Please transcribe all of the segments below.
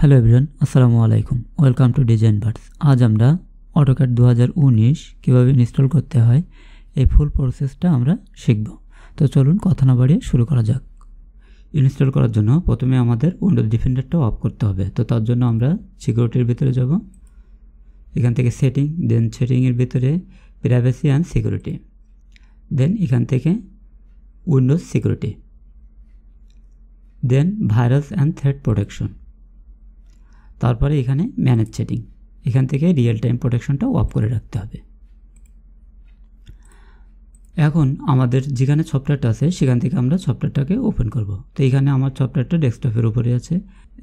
Hello everyone, আসসালামু আলাইকুম। Welcome to design birds. আজ আমরা অটোক্যাড 2019 কীভাবে ইনস্টল করতে হয় এই ফুল প্রসেসটা আমরা শিখব। তো চলুন কথা না বাড়িয়ে শুরু করা যাক। ইনস্টল করার জন্য প্রথমে আমাদের উইন্ডোজ ডিফেন্ডারটা অফ করতে হবে। তো তার জন্য আমরা সিকিউরিটির ভিতরে যাব, এখান থেকে সেটিং, দেন সেটিংয়ের ভিতরে প্রাইভেসি অ্যান্ড সিকিউরিটি, দেন এখান থেকে windows security, then virus and threat protection, তারপরে এখানে ম্যানেজ সেটিং, এখান থেকে রিয়েল টাইম প্রোটেকশনটা অফ করে রাখতে হবে। এখন আমাদের যেখানে সফটওয়্যারটা আছে সেখান থেকে আমরা সফটওয়্যারটাকে ওপেন করব। তো এখানে আমার সফটওয়্যারটা ডেস্কটপের উপরে আছে।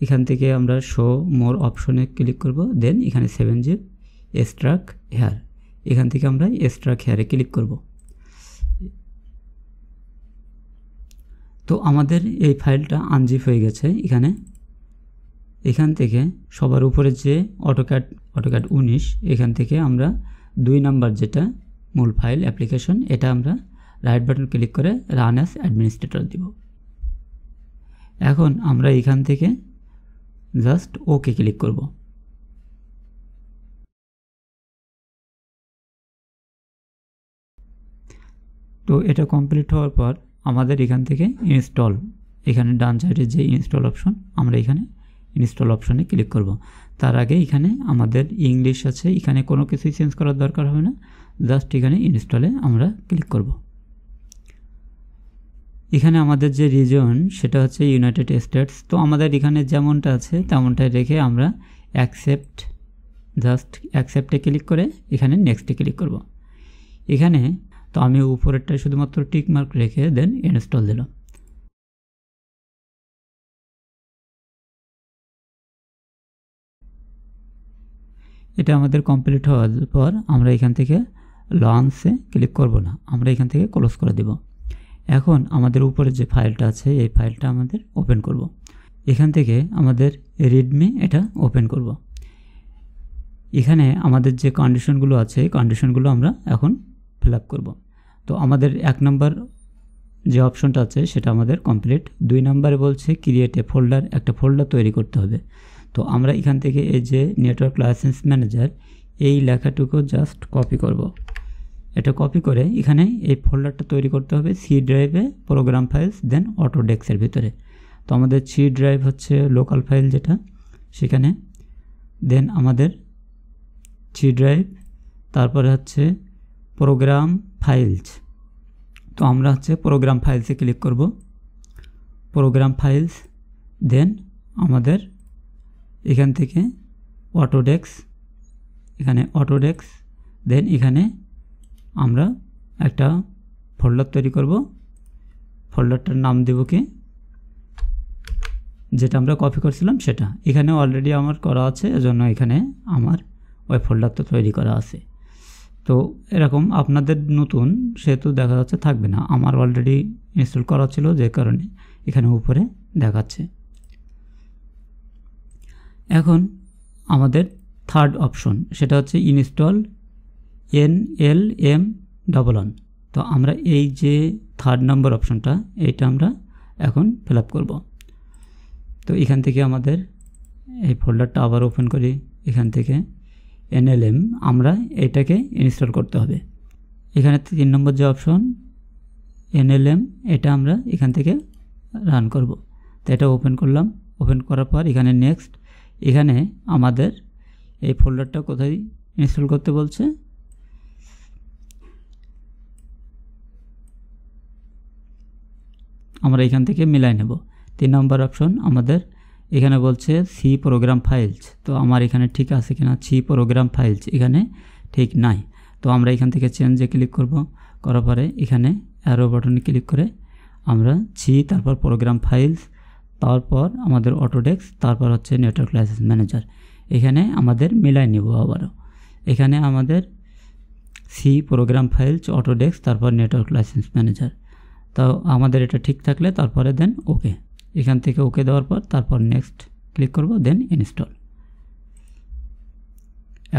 এখান থেকে আমরা শো মোর অপশনে ক্লিক করব, দেন এখানে 7zip এক্সট্রাক্ট হেয়ার, এখান থেকে আমরা এক্সট্রাক্ট হেয়ারে ক্লিক করব। তো আমাদের এই ফাইলটা আনজিপ হয়ে গেছে। এখান থেকে সবার উপরে যে অটোক্যাড 19, এখান থেকে আমরা 2 নাম্বার যেটা মূল ফাইল অ্যাপ্লিকেশন, এটা আমরা রাইট বাটন ক্লিক করে রান অ্যাজ অ্যাডমিনিস্ট্রেটর দিব। এখন আমরা এখান থেকে জাস্ট ওকে ক্লিক করব। তো এটা কমপ্লিট হওয়ার পর আমাদের এখান থেকে ইনস্টল, এখানে ডান সাইডে যে ইনস্টল অপশন, আমরা এখানে ইনস্টল অপশনে ক্লিক করব। তার আগে এখানে আমাদের ইংলিশ আছে, এখানে কোনো কিছুই চেঞ্জ করার দরকার হবে না, জাস্ট এখানে ইনস্টলে আমরা ক্লিক করব। এখানে আমাদের যে রিজন সেটা হচ্ছে ইউনাইটেড স্টেটস। তো আমাদের এখানে যেমনটা আছে তেমনটাই রেখে আমরা অ্যাকসেপ্টে ক্লিক করে এখানে নেক্সটে ক্লিক করব। এখানে তো আমি উপরেরটা শুধুমাত্র টিক মার্ক রেখে দেন ইনস্টল দিলাম। এটা আমাদের কমপ্লিট হওয়ার পর আমরা এখান থেকে লঞ্চে ক্লিক করব না, আমরা এখান থেকে ক্লোজ করে দেব। এখন আমাদের উপরে যে ফাইলটা আছে এই ফাইলটা আমাদের ওপেন করব। এখান থেকে আমাদের রিডমি এটা ওপেন করব। এখানে আমাদের যে কন্ডিশনগুলো আছে এই কন্ডিশনগুলো আমরা এখন ফিল আপ করব। তো আমাদের 1 নম্বর যে অপশনটা আছে সেটা আমাদের কমপ্লিট। 2 নম্বরে বলছে ক্রিয়েট এ ফোল্ডার, একটা ফোল্ডার তৈরি করতে হবে। তো আমরা এখান থেকে এই যে নেটওয়ার্ক লাইসেন্স ম্যানেজার এই লেখাটুকু জাস্ট কপি করব। এটা কপি করে এখানে এই ফোল্ডারটা তৈরি করতে হবে সি ড্রাইভে, প্রোগ্রাম ফাইলস, দেন অটোডেস্কের ভিতরে। তো আমাদের সি ড্রাইভ হচ্ছে লোকাল ফাইল যেটা, সেখানে দেন আমাদের সি ড্রাইভ, তারপরে হচ্ছে প্রোগ্রাম ফাইলস। তো আমরা হচ্ছে প্রোগ্রাম ফাইলসে ক্লিক করব, প্রোগ্রাম ফাইলস, দেন আমাদের এখান থেকে অটোডেস্ক, এখানে অটোডেস্ক, দেন এখানে আমরা একটা ফোল্ডার তৈরি করব। ফোল্ডারটার নাম দেব কি, যেটা আমরা কপি করছিলাম সেটা। এখানে অলরেডি আমার করা আছে, এজন্য এখানে আমার ওই ফোল্ডারটা তৈরি করা আছে। তো এরকম আপনাদের নতুন সেহেতু দেখা যাচ্ছে থাকবে না, আমার অলরেডি ইনস্টল করা ছিল যে কারণে এখানে উপরে দেখাচ্ছে। এখন আমাদের থার্ড অপশন সেটা হচ্ছে ইনস্টল NLM11। তো আমরা এই যে থার্ড নম্বর অপশনটা এইটা আমরা এখন ফিল আপ করব। তো এখান থেকে আমাদের এই ফোল্ডারটা আবার ওপেন করি, এখান থেকে NLM আমরা এটাকে ইনস্টল করতে হবে। এখানে 3 নম্বর যে অপশন NLM, এটা আমরা এখান থেকে রান করব। তো এটা ওপেন করলাম, ওপেন করার পর এখানে নেক্সট, এখানে আমাদের এই ফোল্ডারটা কোথায় ইনস্টল করতে বলছে, আমরা এখান থেকে মিলাই নেব। 3 নম্বর অপশন আমাদের এখানে বলছে সি প্রোগ্রাম ফাইলস। তো আমার এখানে ঠিক আছে কিনা, সি প্রোগ্রাম ফাইলস এখানে ঠিক নাই। তো আমরা এখান থেকে চেঞ্জে ক্লিক করব, করার পরে এখানে অ্যারো বাটনে ক্লিক করে আমরা সি, তারপর প্রোগ্রাম ফাইলস, তারপর আমাদের অটোডেস্ক, তারপর হচ্ছে নেটওয়ার্ক লাইসেন্স ম্যানেজার, এখানে আমাদের মিলাই নেব আবারও। এখানে আমাদের সি প্রোগ্রাম ফাইলস, অটোডেস্ক, তারপর নেটওয়ার্ক লাইসেন্স ম্যানেজার। তো আমাদের এটা ঠিক থাকলে তারপরে দেন ওকে, এখান থেকে ওকে দেওয়ার পর তারপর নেক্সট ক্লিক করব, দেন ইনস্টল।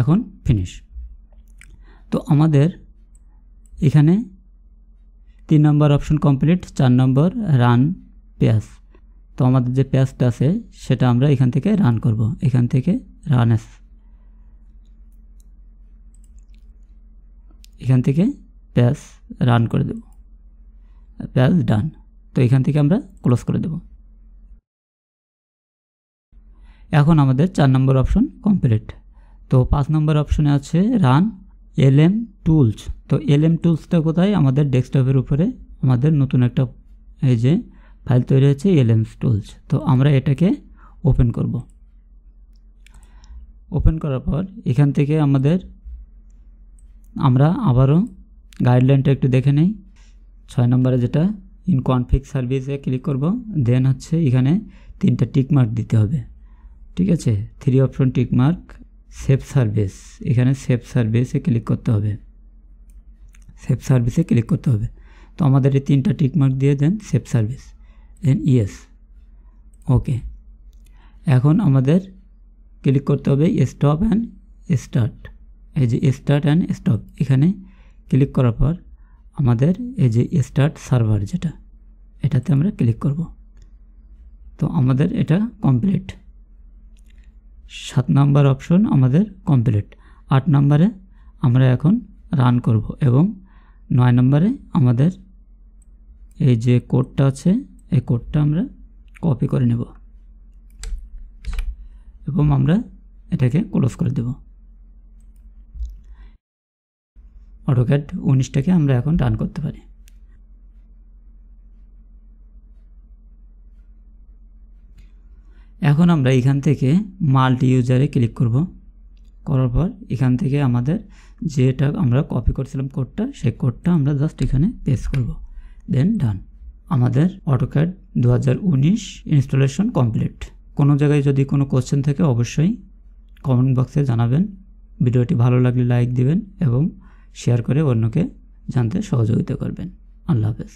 এখন ফিনিশ। তো আমাদের এখানে 3 নম্বর অপশন কমপ্লিট, 4 নম্বর রান পেজ। তো আমাদের যে পেজটা আছে সেটা আমরা এখান থেকে রান করব। এখান থেকে রান এস, এখান থেকে পেজ রান করে দেব, পেজ ডান। তো এখান থেকে আমরা ক্লোজ করে দেব। এখন আমাদের 4 নম্বর অপশন কমপ্লিট। তো 5 নম্বর অপশনে আছে রান এলএম টুলস। তো এলএম টুলসটা কোথায়? আমাদের ডেস্কটপের উপরে আমাদের নতুন একটা এই যে ফাইল তৈরি হয়েছে এলএম টুলস। তো আমরা এটাকে ওপেন করব। ওপেন করার পর এখান থেকে আমরা আবারও গাইডলাইনটা একটু দেখে নেই। 6 নম্বরে যেটা ইন কনফিগ সার্ভিসে ক্লিক করব, দেন হচ্ছে এখানে 3টা টিকমার্ক দিতে হবে। ঠিক আছে, 3 অপশন টিকমার্ক, সেভ সার্ভিস, এখানে সেভ সার্ভিসে ক্লিক করতে হবে, সেভ সার্ভিসে ক্লিক করতে হবে। তো আমাদের এই 3টা টিকমার্ক দিয়ে দেন সেভ সার্ভিস, দেন ইয়েস, ওকে। এখন আমাদের ক্লিক করতে হবে স্টপ অ্যান্ড স্টার্ট। এই যে স্টার্ট অ্যান্ড স্টপ, এখানে ক্লিক করার পর আমাদের এই যে স্টার্ট সার্ভার যেটা, এটাতে আমরা ক্লিক করব। তো আমাদের এটা কমপ্লিট। 7 নম্বর অপশন আমাদের কমপ্লিট। 8 নম্বরে আমরা এখন রান করব এবং 9 নম্বরে আমাদের এই যে কোডটা আছে এই কোডটা আমরা কপি করে নেব এবং আমরা এটাকে ক্লোজ করে দেব। অটোক্যাড 19টাকে আমরা এখন রান করতে পারি। এখন আমরা এখান থেকে মাল্টি ইউজারে ক্লিক করব। করার পর এখান থেকে আমাদের যেটা আমরা কপি করছিলাম কোডটা, সেই কোডটা আমরা জাস্ট এখানে পেস্ট করব, দেন ডান। আমাদের অটোক্যাড 2019 ইনস্টলেশন কমপ্লিট। কোনো জায়গায় যদি কোনো কোশ্চেন থাকে অবশ্যই কমেন্ট বক্সে জানাবেন। ভিডিওটি ভালো লাগলে লাইক দিবেন এবং শেয়ার করে অন্যকে জানতে সহযোগিতা করবেন। আল্লাহ হাফেজ।